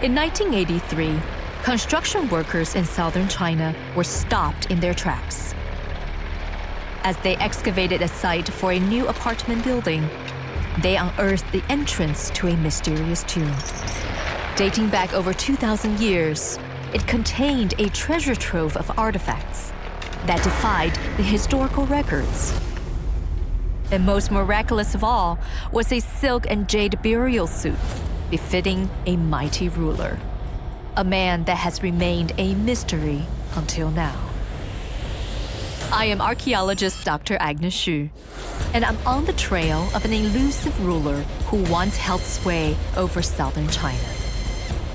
In 1983, construction workers in southern China were stopped in their tracks. As they excavated a site for a new apartment building, they unearthed the entrance to a mysterious tomb. Dating back over 2,000 years, it contained a treasure trove of artifacts that defied the historical records. And most miraculous of all was a silk and jade burial suit befitting a mighty ruler, a man that has remained a mystery until now. I am archaeologist Dr. Agnes Xu, and I'm on the trail of an elusive ruler who once held sway over southern China.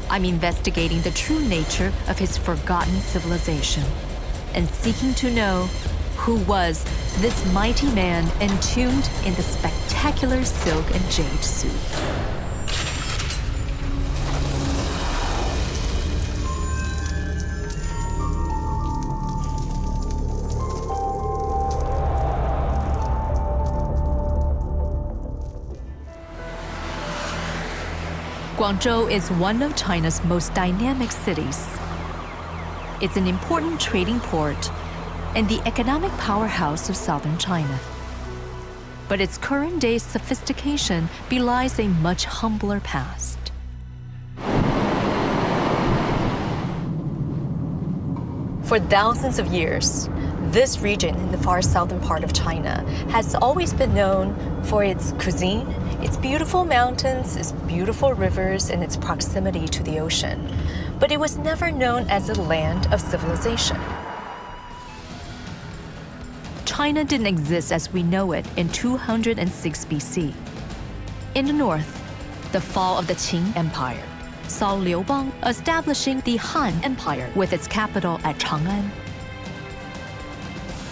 I'm investigating the true nature of his forgotten civilization and seeking to know who was this mighty man entombed in the spectacular silk and jade suit. 广州 is one of China's most dynamic cities. It's an important trading port and the economic powerhouse of southern China. But its current-day sophistication belies a much humbler past. For thousands of years, this region in the far southern part of China has always been known for its cuisine, its beautiful mountains, its beautiful rivers, and its proximity to the ocean. But it was never known as a land of civilization. China didn't exist as we know it in 206 BC. In the north, the fall of the Qing Empire saw Liu Bang establishing the Han Empire with its capital at Chang'an.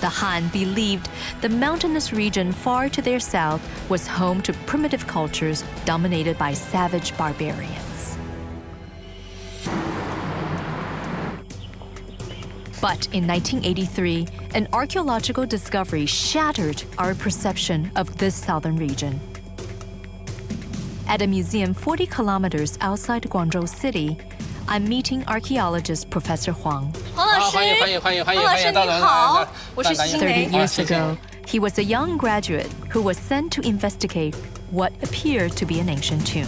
The Han believed the mountainous region far to their south was home to primitive cultures dominated by savage barbarians. But in 1983, an archaeological discovery shattered our perception of this southern region. At a museum 40 kilometers outside Guangzhou City, I'm meeting archaeologist Professor Huang. 30 years ago, he was a young graduate who was sent to investigate what appeared to be an ancient tomb.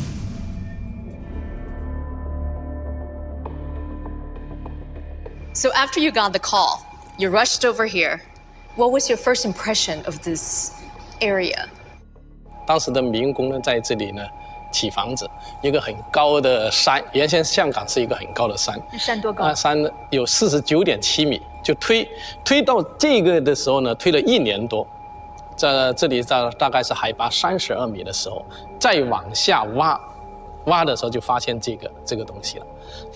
So after you got the call, you rushed over here. What was your first impression of this area? 当时的民工呢，在这里呢起房子，一个很高的山，原先象岗是一个很高的山。山多高？山有49.7米，就推到这个的时候呢，推了1年多。这里大概是海拔32米的时候，再往下挖的时候就发现这个东西了。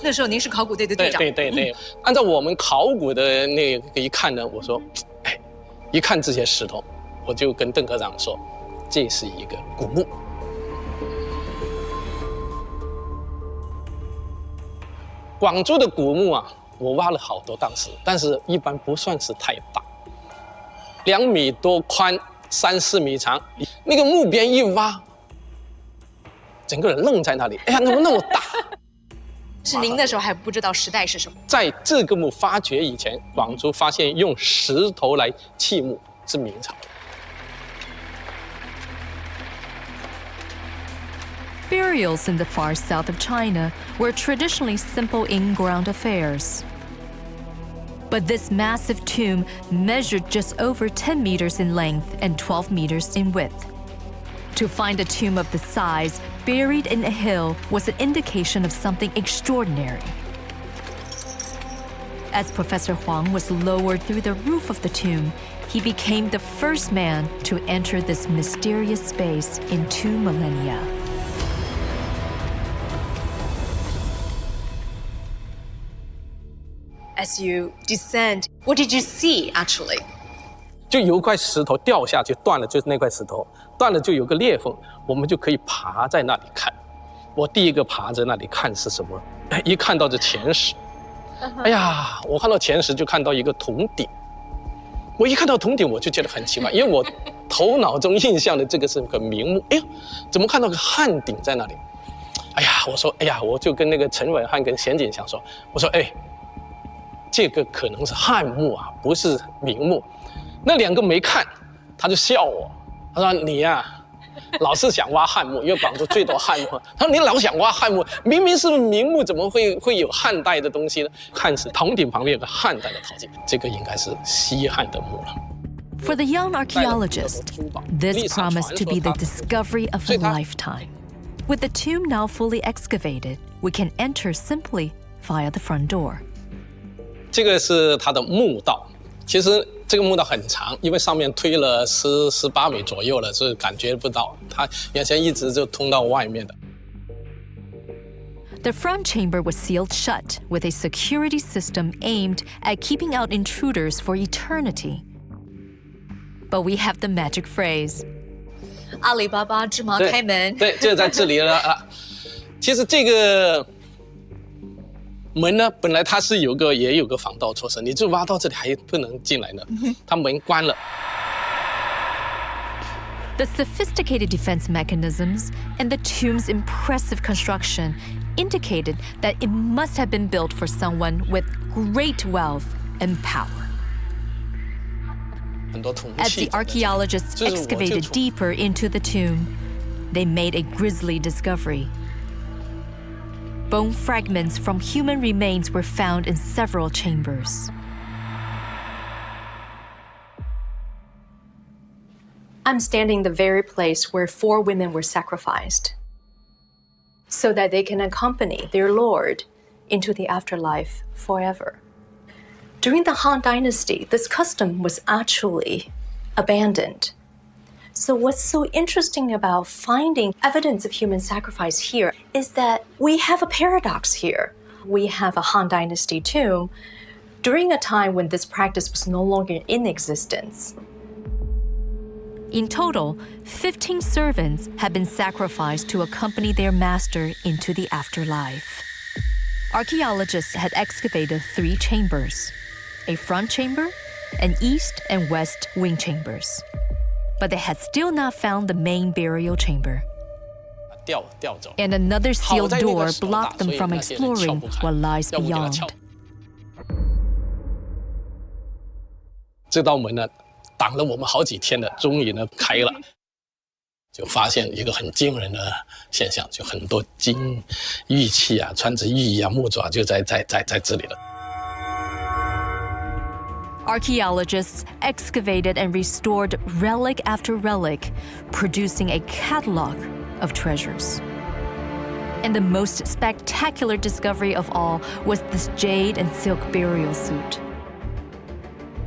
那时候您是考古队的队长。对，按照我们考古的那个一看呢，我说，哎，一看这些石头，我就跟邓科长说，这是一个古墓。广州的古墓啊，我挖了好多当时，但是一般不算是太大，2米多宽，3-4米长。那个墓边一挖，整个人愣在那里，哎呀，怎么那么大？是您那时候还不知道时代是什么？在这个墓发掘以前，广州发现用石头来砌墓是明朝。Burials in the far south of China were traditionally simple in-ground affairs. But this massive tomb measured just over 10 meters in length and 12 meters in width. To find a tomb of this size buried in a hill was an indication of something extraordinary. As Professor Huang was lowered through the roof of the tomb, he became the first man to enter this mysterious space in 2 millennia. As you descend, what did you see actually? 就有一块石头掉下去断了，就是那块石头断了，就有个裂缝，我们就可以爬在那里看。我第一个爬在那里看是什么？一看到这前石，哎呀，我看到前石就看到一个铜鼎。我一看到铜鼎，我就觉得很奇怪，因为我头脑中印象的这个是个明墓，哎呀，怎么看到个汉鼎在那里？哎呀，我说，哎呀，我就跟那个陈伟汉跟贤景祥说，我说，哎，这个可能是汉墓啊，不是明墓。那2个没看，他就笑我，他说你呀、老是想挖汉墓，因为广州最多汉墓。他说你老想挖汉墓，明明是明墓，怎么会有汉代的东西呢？看是铜鼎旁边有个汉代的陶器，这个应该是西汉的墓了。For the young archaeologist, this promised to be the discovery of a lifetime. With the tomb now fully excavated, we can enter simply via the front door. 这个是它的墓道，其实这个墓道很长，因为上面推了18米左右了，所以感觉不到。它原先一直就通到外面的。The front chamber was sealed shut with a security system aimed at keeping out intruders for eternity. But we have the magic phrase. 阿里巴巴芝麻开门。对，就在这里了啊。其实这个门呢，本来它是也有个防盗措施，你就挖到这里还不能进来呢，它门关了。The sophisticated defense mechanisms and the tomb's impressive construction indicated that it must have been built for someone with great wealth and power. As the archaeologists excavated deeper into the tomb, they made a grisly discovery. Bone fragments from human remains were found in several chambers. I'm standing the very place where 4 women were sacrificed so that they can accompany their lord into the afterlife forever. During the Han Dynasty, this custom was actually abandoned. So what's so interesting about finding evidence of human sacrifice here is that we have a paradox here. We have a Han Dynasty tomb during a time when this practice was no longer in existence. In total, 15 servants had been sacrificed to accompany their master into the afterlife. Archaeologists had excavated 3 chambers, a front chamber, an east and west wing chambers. But they had still not found the main burial chamber. And another sealed door blocked them from exploring what lies beyond. 这道门呢，挡了我们好几天的，终于呢开了，就发现一个很惊人的现象，就很多金玉器啊，穿着玉衣啊、木爪就在这里了。Archaeologists excavated and restored relic after relic, producing a catalog of treasures. And the most spectacular discovery of all was this Jade and Silk burial suit.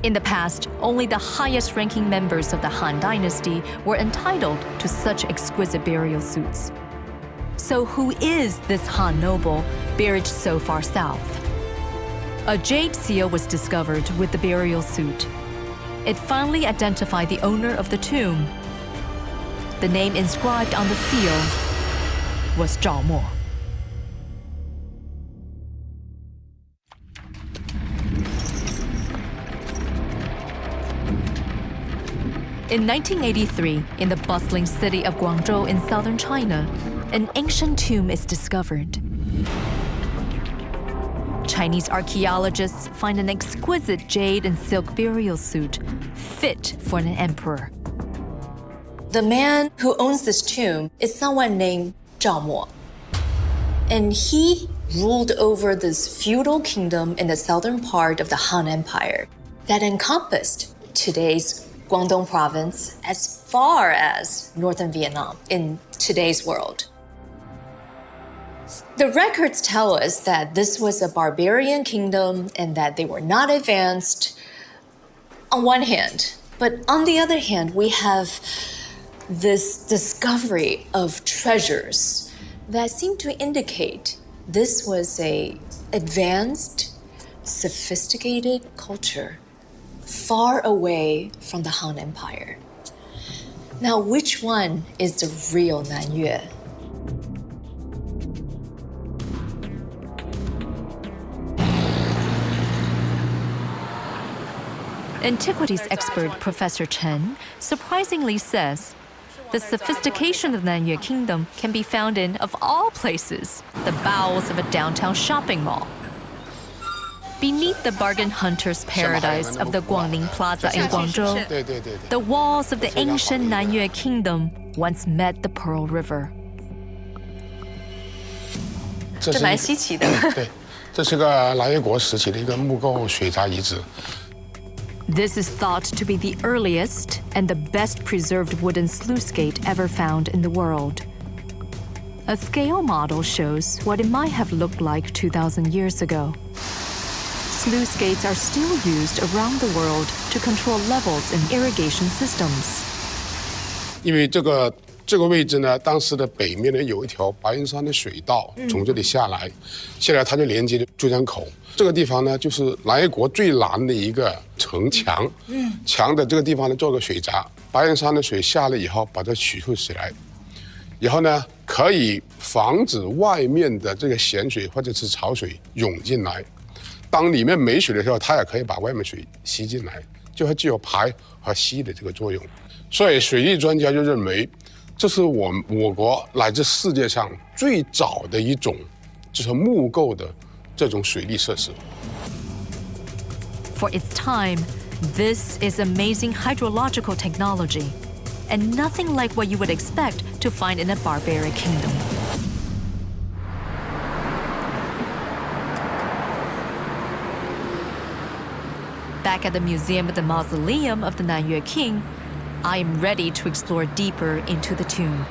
In the past, only the highest-ranking members of the Han Dynasty were entitled to such exquisite burial suits. So who is this Han noble buried so far south? A jade seal was discovered with the burial suit. It finally identified the owner of the tomb. The name inscribed on the seal was Zhao Mo. In 1983, in the bustling city of Guangzhou in southern China, an ancient tomb is discovered. Chinese archaeologists find an exquisite jade and silk burial suit, fit for an emperor. The man who owns this tomb is someone named Zhao Mo. And he ruled over this feudal kingdom in the southern part of the Han Empire that encompassed today's Guangdong province as far as northern Vietnam in today's world. The records tell us that this was a barbarian kingdom and that they were not advanced on one hand. But on the other hand, we have this discovery of treasures that seem to indicate this was an advanced, sophisticated culture far away from the Han Empire. Now, which one is the real Nanyue? Antiquities expert Professor Chen surprisingly says The sophistication of the Nanyue Kingdom can be found in, of all places, the bowels of a downtown shopping mall. Beneath the bargain hunter's paradise of the Guangning Plaza in Guangzhou, the walls of the ancient Nanyue Kingdom once met the Pearl River. 这蛮稀奇的。对，这是个南越国时期的一个木构水闸遗址。 This is thought to be the earliest and the best preserved wooden sluice gate ever found in the world. A scale model shows what it might have looked like 2,000 years ago. Sluice gates are still used around the world to control levels in irrigation systems. 因为这个位置呢，当时的北面呢有一条白云山的水道从这里下来，它就连接珠江口。这个地方呢，就是南越国最南的一个城墙。墙的这个地方呢，做个水闸，白云山的水下来以后，把它取出起来，以后呢，可以防止外面的这个咸水或者是潮水涌进来。当里面没水的时候，它也可以把外面水吸进来，就会具有排和吸的这个作用。所以水利专家就认为， 这是我国乃至世界上最早的一种，就是木构的这种水利设施。 For its time, this is amazing hydrological technology, and nothing like what you would expect to find in a barbaric kingdom. Back at the Museum of the Mausoleum of the Nanyue King, I am ready to explore deeper into the tomb.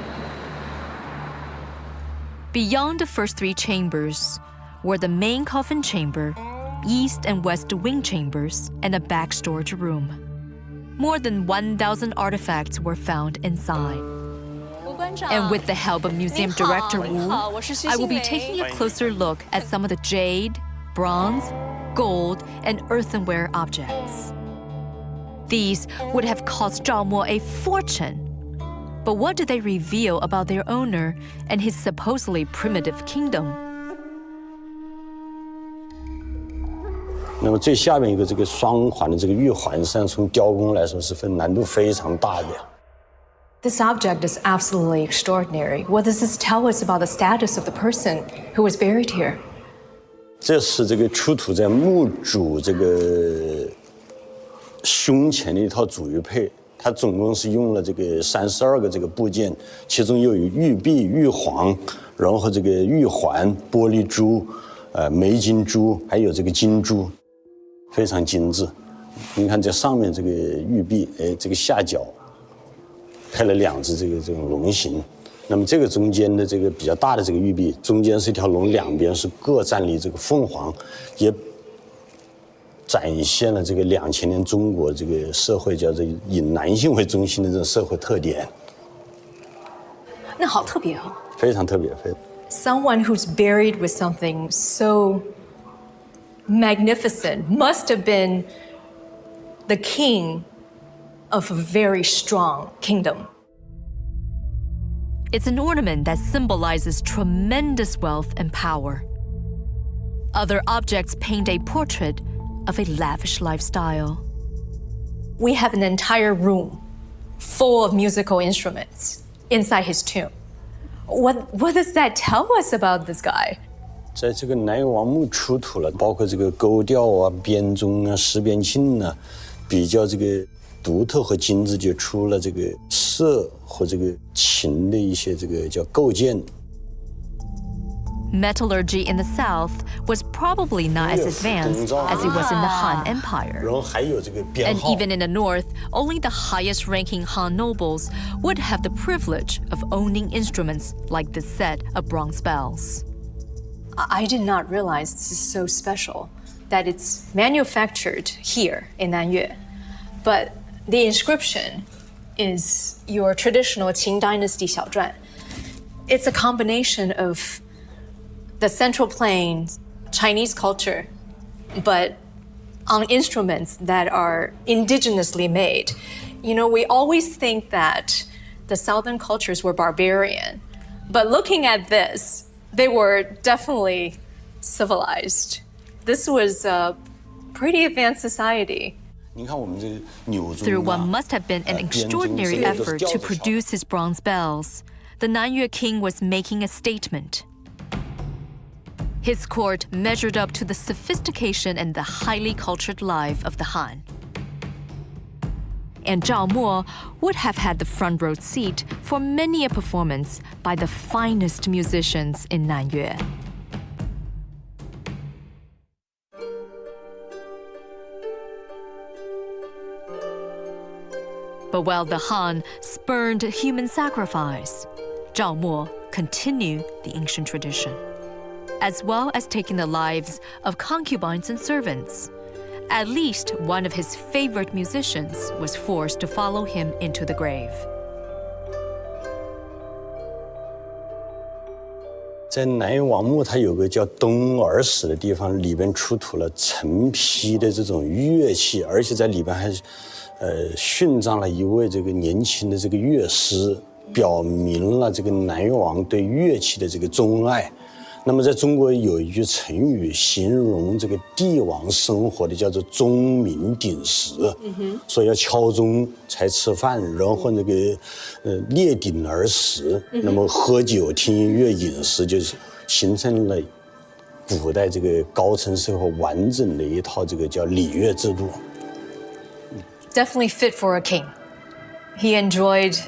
Beyond the first three chambers were the main coffin chamber, east and west wing chambers, and a back storage room. More than 1,000 artifacts were found inside. And with the help of museum director Wu, I will be taking a closer look at some of the jade, bronze, gold, and earthenware objects. These would have cost Zhao Mo a fortune. But what do they reveal about their owner and his supposedly primitive kingdom? 那么最下面一个这个双环的这个玉环，实际上从雕工来说是难度非常大的。 This object is absolutely extraordinary. What does this tell us about the status of the person who was buried here? 这是这个出土在墓主这个胸前的一套主玉佩，它总共是用了这个32个这个部件，其中又有玉璧、玉环，然后这个玉环、玻璃珠、梅金珠，还有这个金珠，非常精致。你看这上面这个玉璧，这个下角开了2只这种龙形。 那么这个中间的这个比较大的这个玉璧，中间是一条龙，两边是各站立这个凤凰，也展现了这个2000年中国这个社会叫做以男性为中心的这种社会特点。那好特别哦。非常特别，Someone who's buried with something so magnificent must have been the king of a very strong kingdom. It's an ornament that symbolizes tremendous wealth and power. Other objects paint a portrait of a lavish lifestyle. We have an entire room full of musical instruments inside his tomb. What does that tell us about this guy? 在这个南越王墓出土了，包括这个钩吊啊、编钟啊、十边磬啊，比较这个独特和精致，就出了这个瑟和这个琴的一些这个叫构件。Metallurgy in the south was probably not as advanced as it was in the Han Empire. 然后还有这个编 And 号。 even in the north, only the highest-ranking Han nobles would have the privilege of owning instruments like this set of bronze bells. I did not realize this is so special, that it's manufactured here in Nanyue. But the inscription is your traditional Qing Dynasty 小篆. It's a combination of the Central Plains Chinese culture, but on instruments that are indigenously made. You know, we always think that the Southern cultures were barbarian, but looking at this, they were definitely civilized. This was a pretty advanced society. Through what must have been an extraordinary effort to produce his bronze bells, the Nanyue king was making a statement. His court measured up to the sophistication and the highly cultured life of the Han. And Zhao Mo would have had the front row seat for many a performance by the finest musicians in Nanyue. But while the Han spurned human sacrifice, Zhao Mo continued the ancient tradition, as well as taking the lives of concubines and servants. At least one of his favorite musicians was forced to follow him into the grave. 在南岳王墓，它有个叫东耳室的地方，里边出土了成批的这种乐器，而且在里边还殉葬了一位这个年轻的这个乐师，表明了这个南越王对乐器的这个钟爱。那么在中国有一句成语形容这个帝王生活的，叫做钟鸣鼎食，说要敲钟才吃饭，然后那个列鼎而食，那么喝酒、听音乐、饮食，就是形成了古代这个高层社会完整的一套这个叫礼乐制度。Definitely fit for a king. He enjoyed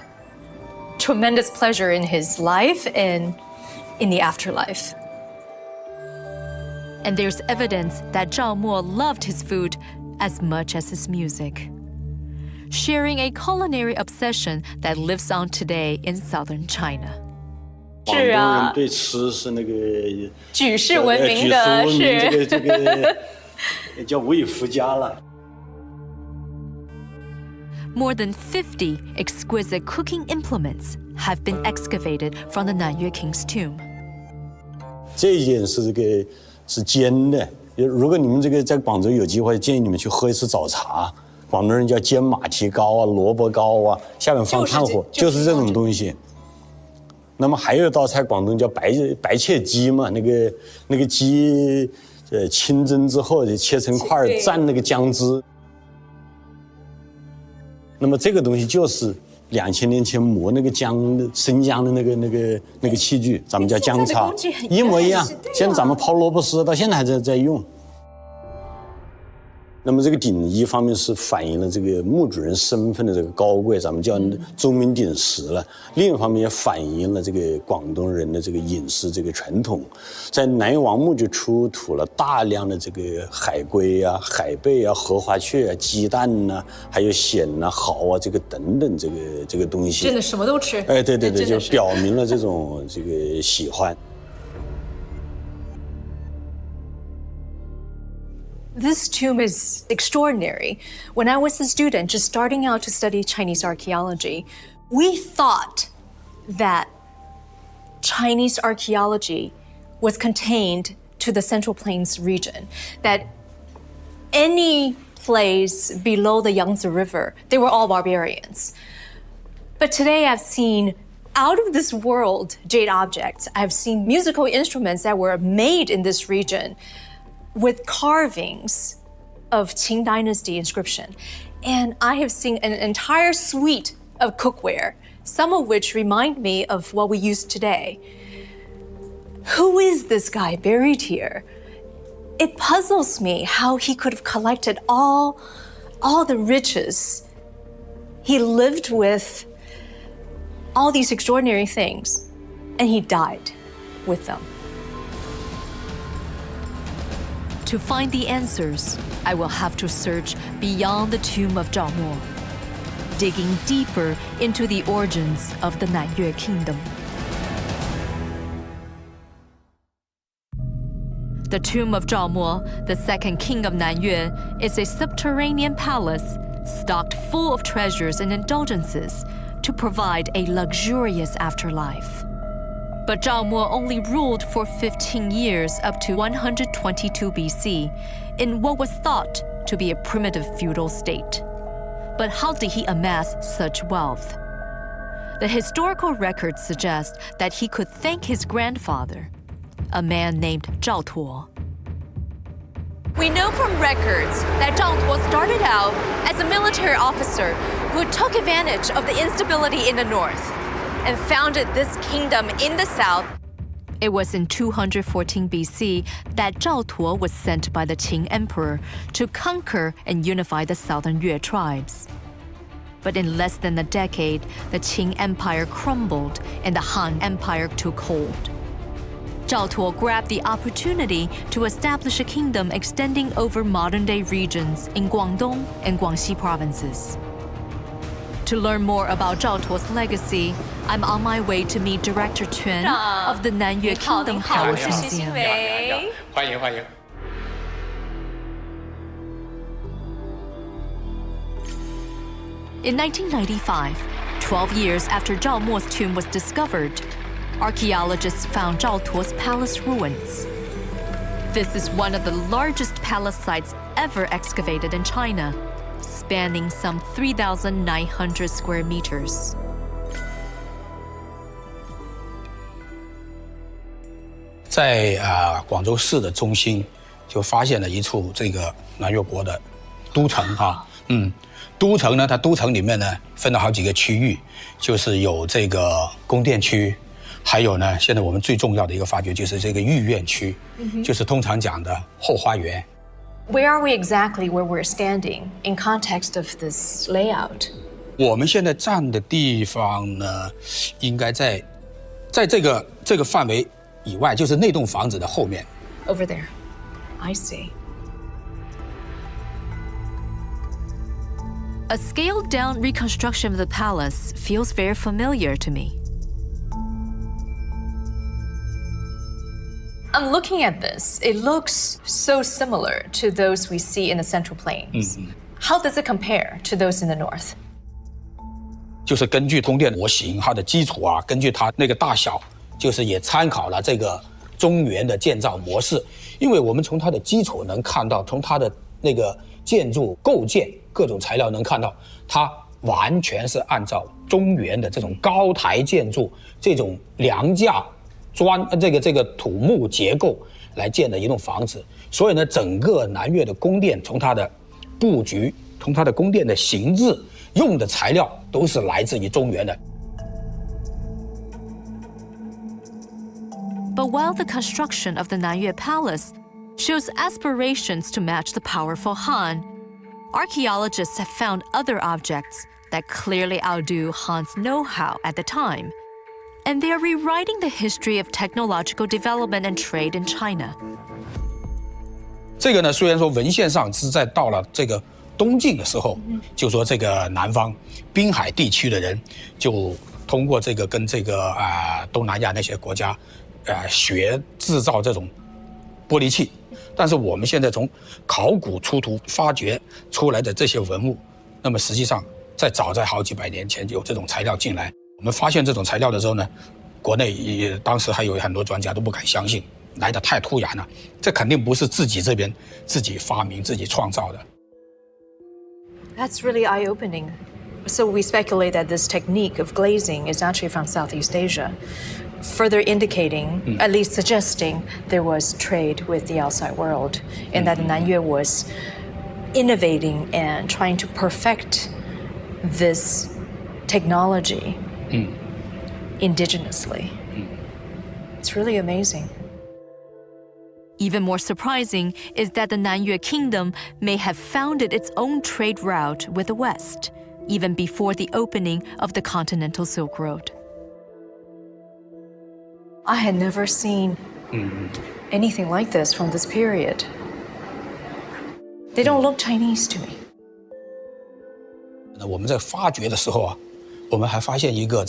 tremendous pleasure in his life and in the afterlife. And there's evidence that Zhao Mo loved his food as much as his music, sharing a culinary obsession that lives on today in southern China. 广东人对吃是那个举世闻名的，是这个叫无以复加了。More than 50 exquisite cooking implements have been excavated from the Nanyue King's tomb. 这一件是这个是煎的，如果你们这个在广州有机会，建议你们去喝一次早茶。广东人叫煎马蹄糕啊、萝卜糕啊，下面放炭火，就是这种东西。那么还有一道菜，广东叫白切鸡嘛，那个鸡清蒸之后就切成块蘸那个姜汁。那么这个东西就是2000年前磨那个生姜的那个器具，咱们叫姜叉，一模一样。现在咱们泡萝卜丝到现在还在用。那么这个鼎一方面是反映了这个墓主人身份的这个高贵，咱们叫钟鸣鼎食了；另一方面也反映了这个广东人的这个饮食这个传统。在南岳王墓就出土了大量的这个海龟啊、海贝啊、荷花雀啊、鸡蛋呐、还有蚬啊、蚝啊这个等等这个东西。真的什么都吃。哎，对，就表明了这种这个喜欢。This tomb is extraordinary. When I was a student just starting out to study Chinese archaeology, we thought that Chinese archaeology was contained to the Central Plains region, that any place below the Yangtze River, they were all barbarians. But today I've seen out of this world jade objects. I've seen musical instruments that were made in this region with carvings of Qing Dynasty inscription. And I have seen an entire suite of cookware, some of which remind me of what we use today. Who is this guy buried here? It puzzles me how he could have collected all the riches. He lived with all these extraordinary things, and he died with them. To find the answers, I will have to search beyond the tomb of Zhao Mo, digging deeper into the origins of the Nanyue Kingdom. The tomb of Zhao Mo, the second king of Nanyue, is a subterranean palace stocked full of treasures and indulgences to provide a luxurious afterlife. But Zhao Mo only ruled for 15 years up to 122 BC in what was thought to be a primitive feudal state. But how did he amass such wealth? The historical records suggest that he could thank his grandfather, a man named Zhao Tuo. We know from records that Zhang Tuo started out as a military officer who took advantage of the instability in the north and founded this kingdom in the south. It was in 214 BC that Zhao Tuo was sent by the Qing emperor to conquer and unify the southern Yue tribes. But in less than a decade, the Qing Empire crumbled and the Han Empire took hold. Zhao Tuo grabbed the opportunity to establish a kingdom extending over modern-day regions in Guangdong and Guangxi provinces. To learn more about Zhao Tuo's legacy, I'm on my way to meet Director Quan of the Nanyue Kingdom Palace Museum. 欢迎欢迎。In 1995, 12 years after Zhao Mo's tomb was discovered, archaeologists found Zhao Tuo's palace ruins. This is one of the largest palace sites ever excavated in China, spanning some 3,900 square meters. 在广州市的中心，就发现了一处这个南越国的都城啊，都城呢，它都城里面呢分了好几个区域，就是有这个宫殿区，还有呢，现在我们最重要的一个发掘就是这个御苑区，就是通常讲的后花园。Where are we exactly where we're standing in context of this layout? 我们现在站的地方呢，应该在这个范围以外，就是那栋房子的后面。Over there. I see. A scaled-down reconstruction of the palace feels very familiar to me. I'm looking at this. It looks so similar to those we see in the Central Plains. How does it compare to those in the north? 就是根据宫殿模型它的基础啊，根据它那个大小，就是也参考了这个中原的建造模式。因为我们从它的基础能看到，从它的那个建筑构建各种材料能看到，它完全是按照中原的这种高台建筑、这种梁架这个土木结构来建的一栋房子。所以呢，整个南越的宫殿从它的布局，从它的宫殿的形制，用的材料都是来自于中原的。But while the construction of the Nanyue Palace shows aspirations to match the powerful Han, archaeologists have found other objects that clearly outdo Han's know-how at the time, and they are rewriting the history of technological development and trade in China. 这个呢，虽然说文献上是在到了这个东晋的时候，就说这个南方滨海地区的人就通过这个跟这个东南亚那些国家学制造这种玻璃器，但是我们现在从考古出土发掘出来的这些文物，那么实际上早在好几百年前就有这种材料进来。我们发现这种材料的时候呢，国内当时还有很多专家都不敢相信，来得太突然了，这肯定不是自己这边自己发明、自己创造的。That's really eye-opening. So we speculate that this technique of glazing is actually from Southeast Asia, further indicating, at least suggesting, there was trade with the outside world, and that the Nanyue was innovating and trying to perfect this technology indigenously. It's really amazing. Even more surprising is that the Nanyue Kingdom may have founded its own trade route with the West, even before the opening of the continental Silk Road. I had never seen anything like this from this period. They don't look Chinese to me. 我们在发掘的时候啊，我们还发现一个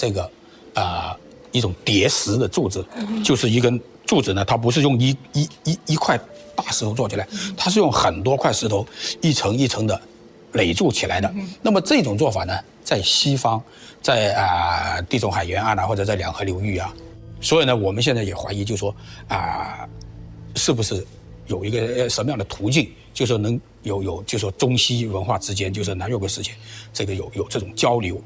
一种叠石的柱子，就是一根柱子呢，它不是用一块大石头做起来，它是用很多块石头一层一层的垒筑起来的。那么这种做法呢，在西方，在地中海沿岸或者在两河流域啊，所以呢，我们现在也怀疑，就说是不是有一个什么样的途径，就说能有就说中西文化之间，就是南越国时期，这个有这种交流。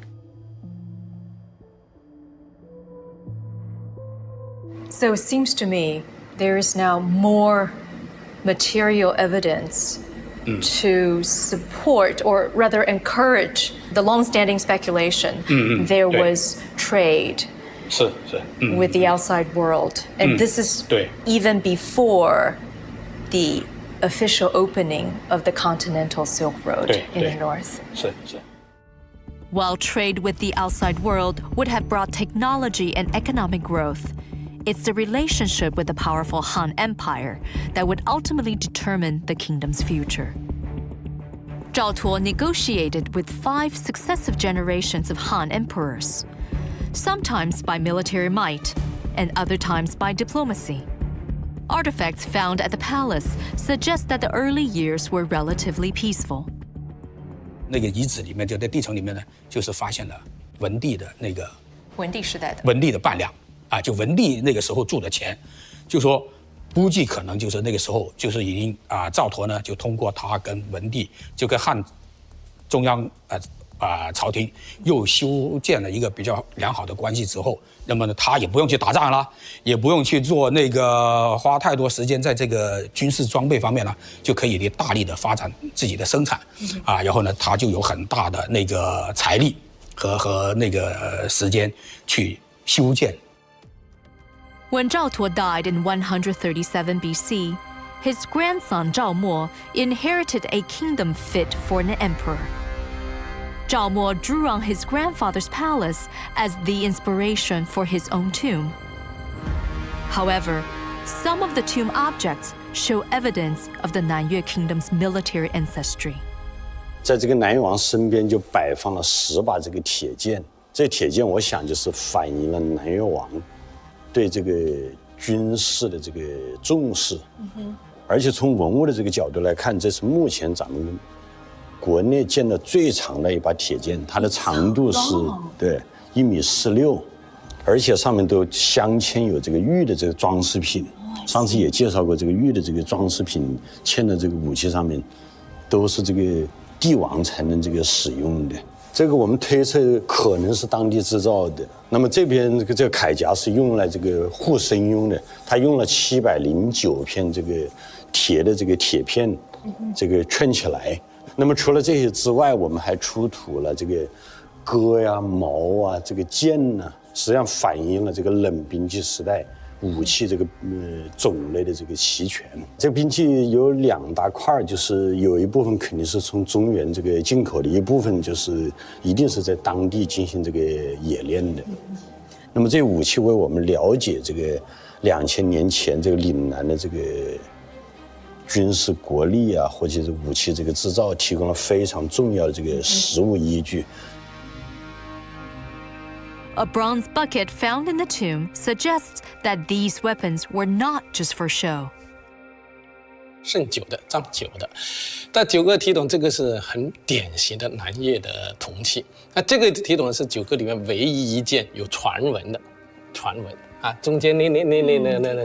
So it seems to me there is now more material evidence to support or rather encourage the long-standing speculation there was trade with the outside world. And this is even before the official opening of the continental Silk Road in the north. While trade with the outside world would have brought technology and economic growth, it's the relationship with the powerful Han Empire that would ultimately determine the kingdom's future. Zhao Tuo negotiated with 5 successive generations of Han emperors, sometimes by military might and other times by diplomacy. Artifacts found at the palace suggest that the early years were relatively peaceful. 那个遗址里面，就在地层里面呢，就是发现了文帝的那个文帝时代的文帝的伴娘啊，就文帝那个时候住的钱，就说估计可能就是那个时候就是已经赵佗呢就通过他跟文帝就跟汉中央朝廷又修建了一个比较良好的关系之后，那么呢他也不用去打仗了，也不用去做那个花太多时间在这个军事装备方面了，就可以大力的发展自己的生产然后呢他就有很大的那个财力和那个时间去修建。When Zhao Tuo died in 137 BC, his grandson Zhao Mo inherited a kingdom fit for an emperor. Zhao Mo drew on his grandfather's palace as the inspiration for his own tomb. However, some of the tomb objects show evidence of the Nanyue kingdom's military ancestry. 在这个南越王身边就摆放了10把这个铁剑，这铁剑我想就是反映了南越王对这个军事的这个重视，而且从文物的这个角度来看，这是目前咱们国内见的最长的一把铁剑，它的长度是1.46米，而且上面都镶嵌有这个玉的这个装饰品。上次也介绍过，这个玉的这个装饰品嵌的这个武器上面，都是这个帝王才能这个使用的。这个我们推测可能是当地制造的。那么这边这个铠甲是用来这个护身用的，它用了709片这个铁的这个铁片，这个圈起来。那么除了这些之外，我们还出土了这个戈呀、矛啊、这个剑呢，实际上反映了这个冷兵器时代武器这个种类的这个齐全。这个兵器有2大块，就是有一部分肯定是从中原这个进口的，一部分就是一定是在当地进行这个冶炼的。那么这武器为我们了解这个2000年前这个岭南的这个军事国力啊，或者是武器这个制造提供了非常重要的这个实物依据。A bronze bucket found in the tomb suggests that these weapons were not just for show. 盛酒的、装酒的，但9个提桶这个是很典型的南越的铜器。那这个提桶是9个里面唯一一件有传闻的，传闻啊，中间那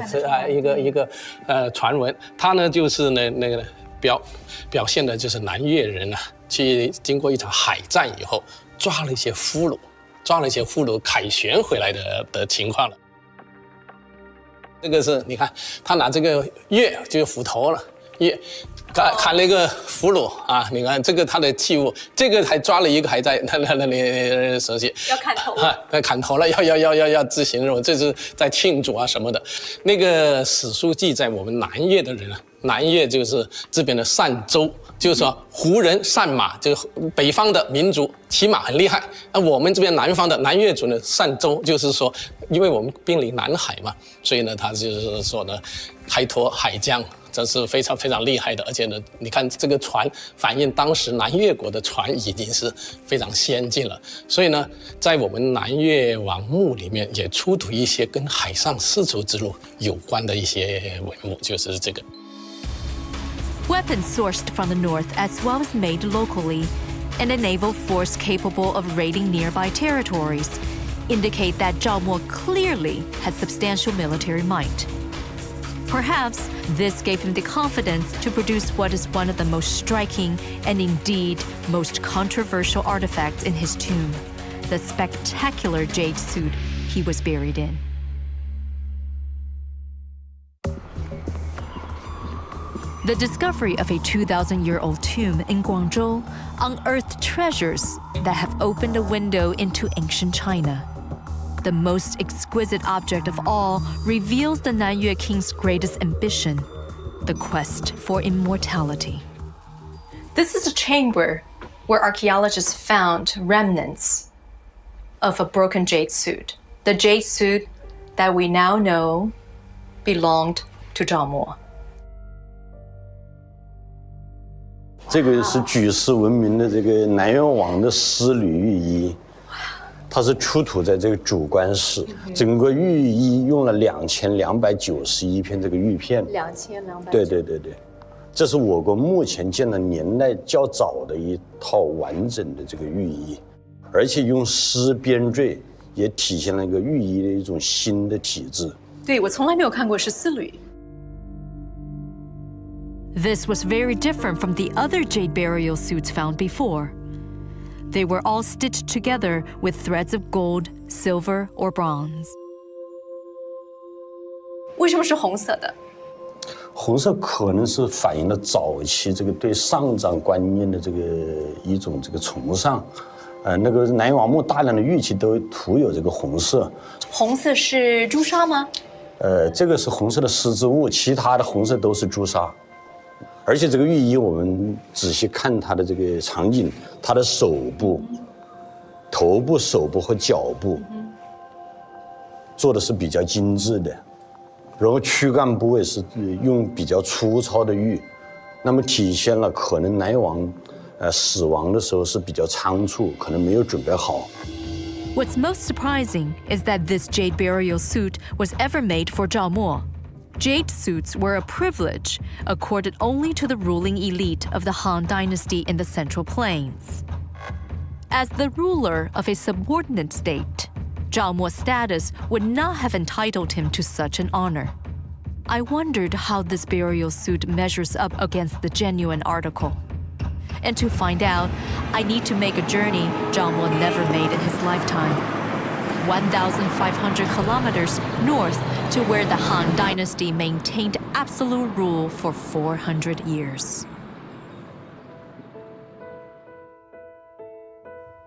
是一个传闻，它呢就是那个表现的就是南越人啊，去经过一场海战以后，抓了一些俘虏凯旋回来的情况了。这个是你看，他拿这个钺就是斧头了，钺砍了一个俘虏啊！你看这个他的器物，这个还抓了一个还在那里手写要砍头啊，砍头了，要执行任务，这是在庆祝啊什么的。那个史书记载，我们南越的人啊，南越就是这边的善州，就是说胡人善马，就是北方的民族骑马很厉害。那我们这边南方的南越族呢，善州就是说，因为我们濒临南海嘛，所以呢，他就是说呢，开拓海疆。这是非常非常厉害的，而且呢，你看这个船反映当时南越国的船已经是非常先进了，所以呢，在我们南越王墓里面也出土一些跟海上丝绸之路有关的一些文物，就是这个。Weapons sourced from the north as well as made locally, and a naval force capable of raiding nearby territories, indicate that Zhao Mo clearly had substantial military might. Perhaps this gave him the confidence to produce what is one of the most striking and indeed most controversial artifacts in his tomb, the spectacular jade suit he was buried in. The discovery of a 2,000-year-old tomb in Guangzhou unearthed treasures that have opened a window into ancient China. The most exquisite object of all reveals the Nanyue king's greatest ambition, the quest for immortality. This is a chamber where archaeologists found remnants of a broken jade suit. The jade suit that we now know belonged to Zhao Mo. 这个是举世闻名的这个南越王的丝缕玉衣，它是出土在这个主棺室，整个玉衣用了2291片这个玉片。2291。对，这是我国目前见的年代较早的一套完整的这个玉衣，而且用丝编缀，也体现了一个玉衣的一种新的体制。对，我从来没有看过是丝缕。This was very different from the other jade burial suits found before. They were all stitched together with threads of gold, silver, or bronze. 为什么是红色的？红色可能是反映了早期这个对上葬观念的这个一种这个崇尚。那个南越王墓大量的玉器都涂有这个红色。红色是朱砂吗？这个是红色的丝织物，其他的红色都是朱砂。而且这个玉衣，我们仔细看它的这个场景，它的手部、头部、手部和脚部做的是比较精致的，然后躯干部位是用比较粗糙的玉，那么体现了可能南越王死亡的时候是比较仓促，可能没有准备好。What's most surprising is that this jade burial suit was ever made for Zhao Mo. Jade suits were a privilege accorded only to the ruling elite of the Han Dynasty in the Central Plains. As the ruler of a subordinate state, Zhao Mo's status would not have entitled him to such an honor. I wondered how this burial suit measures up against the genuine article. And to find out, I need to make a journey Zhao Mo never made in his lifetime. 1,500 kilometers north to where the Han Dynasty maintained absolute rule for 400 years.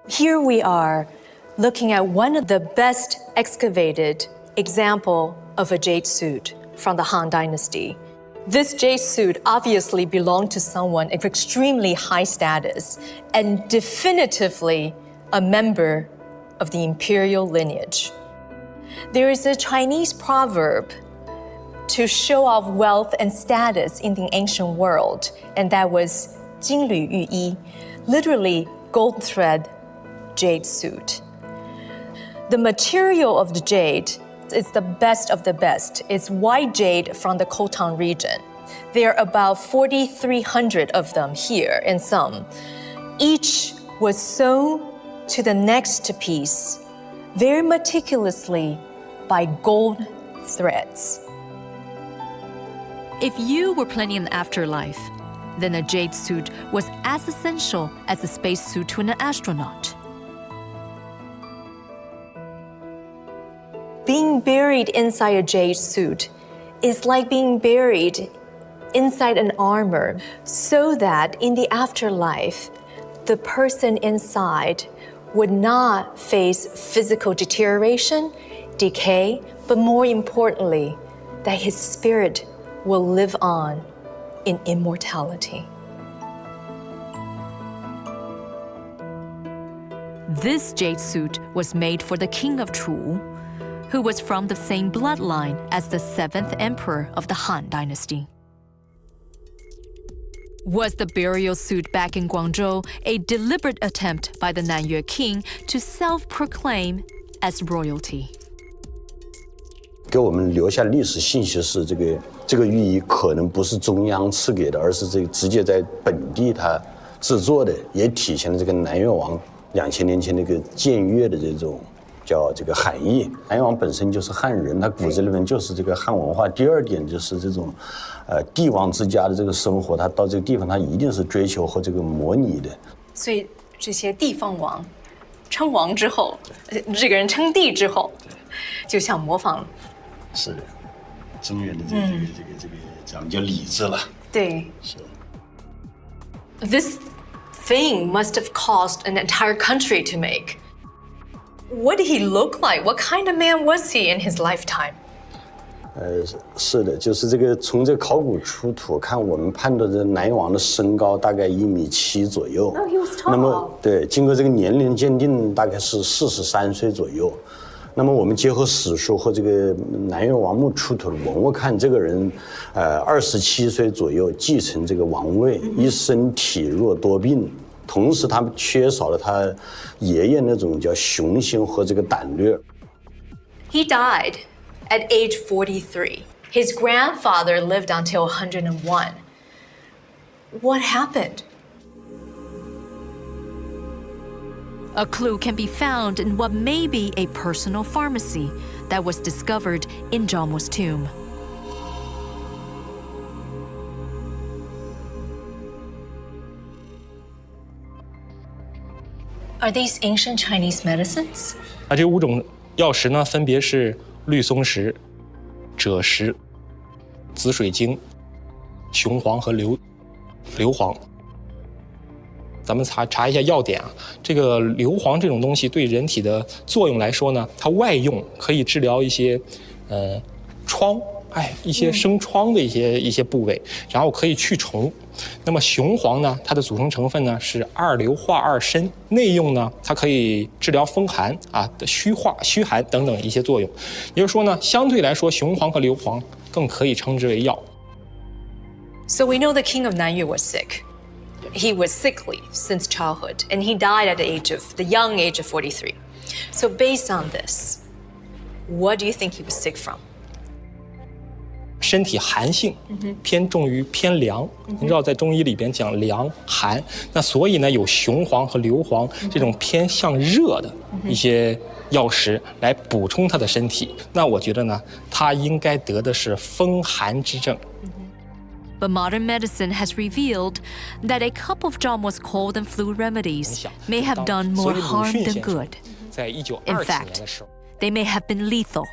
Here we are looking at one of the best excavated example of a jade suit from the Han Dynasty. This jade suit obviously belonged to someone of extremely high status and definitively a member of the imperial lineage. There is a Chinese proverb to show off wealth and status in the ancient world, and that was 金缕玉衣, literally gold thread jade suit. The material of the jade is the best of the best. It's white jade from the Khotan region. There are about 4,300 of them here and some. Each was sewn to the next piece very meticulously by gold threads. If you were planning an afterlife, then a jade suit was as essential as a spacesuit to an astronaut. Being buried inside a jade suit is like being buried inside an armor, so that in the afterlife, the person inside would not face physical deterioration, decay, but more importantly, that his spirit will live on in immortality. This jade suit was made for the king of Chu, who was from the same bloodline as the 7th emperor of the Han Dynasty. Was the burial suit back in Guangzhou a deliberate attempt by the Nanyue king to self-proclaim as royalty? 给我们留下历史信息是这个玉衣可能不是中央赐给的，而是这个直接在本地它制作的，也体现了这个南越王2000年前那个僭越的这种叫这个含义。南越王本身就是汉人，他骨子里面就是这个汉文化。第二点就是这种，帝王之家的这个生活，他到这个地方他一定是追求和这个模拟的。所以这些地方王称王之后，这个人称帝之后，就想模仿。是，中原的这个咱们叫礼制了。对。是。This thing must have cost an entire country to make. What did he look like? What kind of man was he in his lifetime? 是的，就是这个从这考古出土看，我们判断这南越王的身高大概1.7米左右。Oh, he was tall. 那么对，经过这个年龄鉴定，大概是43岁左右。那么我们结合史书和这个南越王墓出土的文物看，这个人，27岁左右继承这个王位，一生体弱多病，同时他缺少了他爷爷那种叫雄心和这个胆略。He died at age 43. His grandfather lived until 101. What happened? A clue can be found in what may be a personal pharmacy that was discovered in Jaume's tomb. Are these ancient Chinese medicines? 这5种药石呢，分别是绿松石、赭石、紫水晶、雄黄和硫磺。咱们查一下要点啊，这个硫磺这种东西对人体的作用来说呢，它外用可以治疗一些疮，一些生疮的一些部位，然后可以去虫。那么雄黄呢，它的组成成分呢是2硫化2砷，内用呢它可以治疗风寒的虚寒等等一些作用。也就是说呢，相对来说雄黄和硫磺更可以称之为药。So we know the king of Nanyue was sick. He was sickly since childhood, and he died at the young age of 43. So based on this, what do you think he was sick from? 身体寒性偏重于偏凉，你知道在中医里边讲凉寒，那所以呢有雄黄和硫磺这种偏向热的一些药石来补充他的身体。那我觉得呢，他应该得的是风寒之症。But modern medicine has revealed that a cup of Jaume's cold and flu remedies may have done more harm than good. 在1927 In 年 fact, 的时候， they may have been lethal.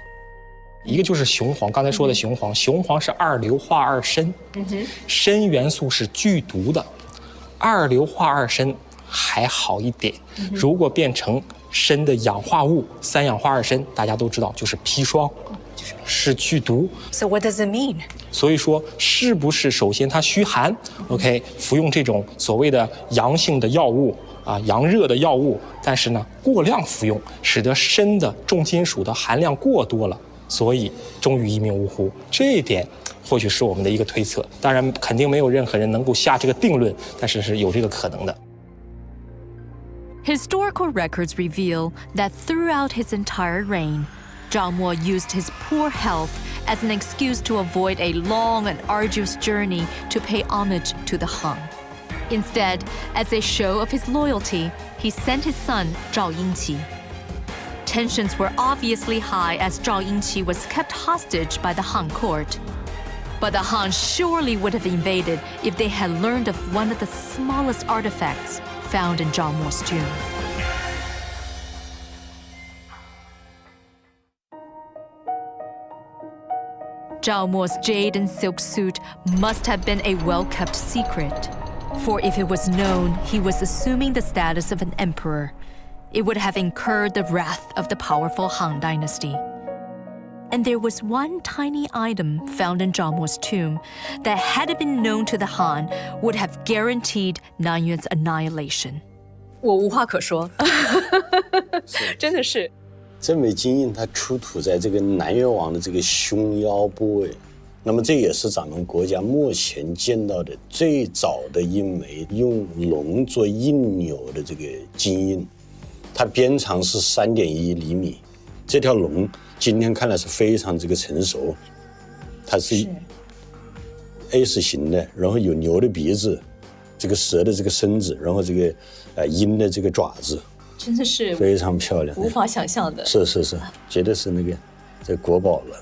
一个就是雄黄，刚才说的雄黄，雄黄是2硫化2砷，砷元素是剧毒的，2硫化2砷还好一点，如果变成砷的氧化物3氧化2砷，大家都知道就是砒霜，是剧毒。So what does it mean? 所以说，是不是首先它虚寒 ，OK， 服用这种所谓的阳性的药物阳热的药物，但是呢过量服用，使得砷的重金属的含量过多了，所以终于一命呜呼。这一点或许是我们的一个推测，当然肯定没有任何人能够下这个定论，但是是有这个可能的。Historical records reveal that throughout his entire reign, Jaume used his poor health as an excuse to avoid a long and arduous journey to pay homage to the Han. Instead, as a show of his loyalty, he sent his son Zhao Yingqi. Tensions were obviously high as Zhao Yingqi was kept hostage by the Han court. But the Han surely would have invaded if they had learned of one of the smallest artifacts found in Jaume's tomb. Jaume's jade and silk suit must have been a well-kept secret. For if it was known he was assuming the status of an emperor, it would have incurred the wrath of the powerful Han dynasty. And there was one tiny item found in Jaume's tomb that, had it been known to the Han, would have guaranteed Nanyuan's annihilation. 我无话可说，真的是。这枚金印它出土在这个南越王的这个胸腰部位，那么这也是咱们国家目前见到的最早的一枚用龙做印钮的这个金印，它边长是3.1厘米。这条龙今天看来是非常这个成熟，它是 S 型的，然后有牛的鼻子，这个蛇的这个身子，然后这个鹰的这个爪子。真的是非常漂亮，无法想象的。是，绝对是那个这国宝了。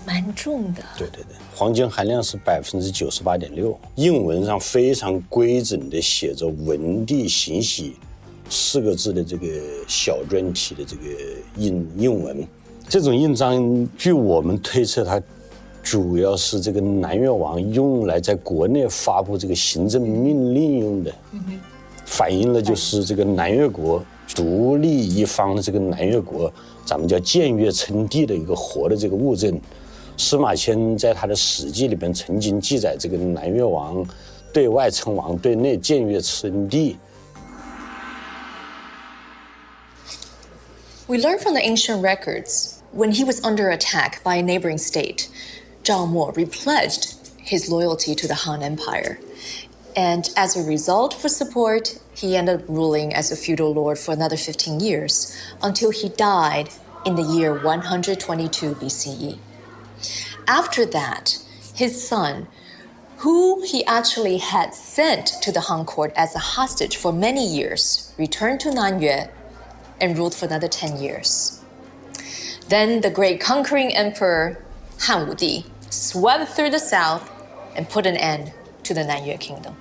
蛮重的。对，黄金含量是98.6%，印文上非常规整的写着"文帝行喜"4个字的这个小篆体的这个印文，这种印章，据我们推测，它主要是这个南越王用来在国内发布这个行政命令用的，反映了就是这个南越国独立一方的这个南越国，咱们叫僭越称帝的一个活的这个物证。司马迁在他的《史记》里边曾经记载，这个南越王对外称王，对内僭越称帝。We learn from the ancient records, when he was under attack by a neighboring state, Zhao Mo repledged his loyalty to the Han Empire. And as a result, for support, he ended up ruling as a feudal lord for another 15 years, until he died in the year 122 BCE. After that, his son, who he actually had sent to the Han court as a hostage for many years, returned to Nanyue and ruled for another 10 years. Then the great conquering emperor Han Wudi swept through the south and put an end to the Nanyue kingdom.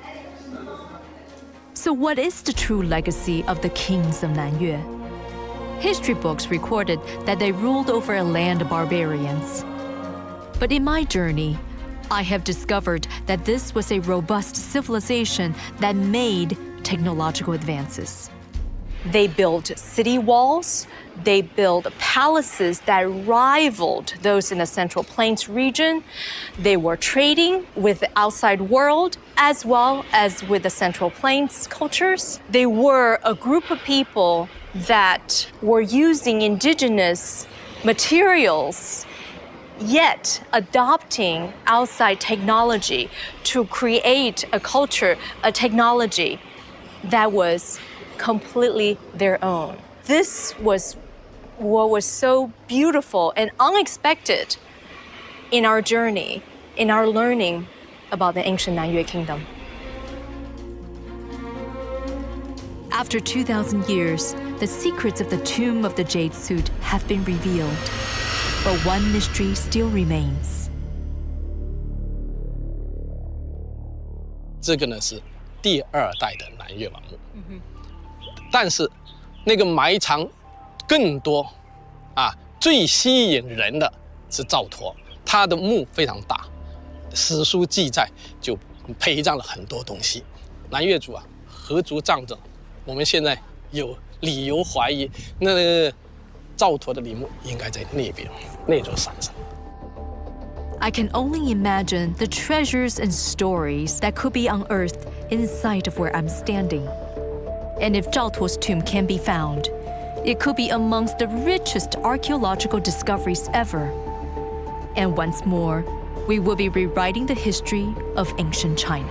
So what is the true legacy of the kings of Nanyue? History books recorded that they ruled over a land of barbarians. But in my journey, I have discovered that this was a robust civilization that made technological advances. They built city walls, they built palaces that rivaled those in the Central Plains region. They were trading with the outside world as well as with the Central Plains cultures. They were a group of people that were using indigenous materials, yet adopting outside technology to create a culture, a technology that was completely their own. This was what was so beautiful and unexpected in our journey, in our learning about the ancient Nanyue kingdom. After 2,000 years, the secrets of the tomb of the Jade suit have been revealed. But one mystery still remains. 这个呢是第2代的南越王墓，但是那个埋藏更多最吸引人的是赵佗，他的墓非常大，史书记载就陪葬了很多东西。南越族何足葬着？我们现在有理由怀疑，那个赵佗的陵墓应该在那边那座山上。I can only imagine the treasures and stories that could be unearthed inside of where I'm standing. And if Zhao Tuo's tomb can be found, it could be amongst the richest archaeological discoveries ever. And once more, we will be rewriting the history of ancient China.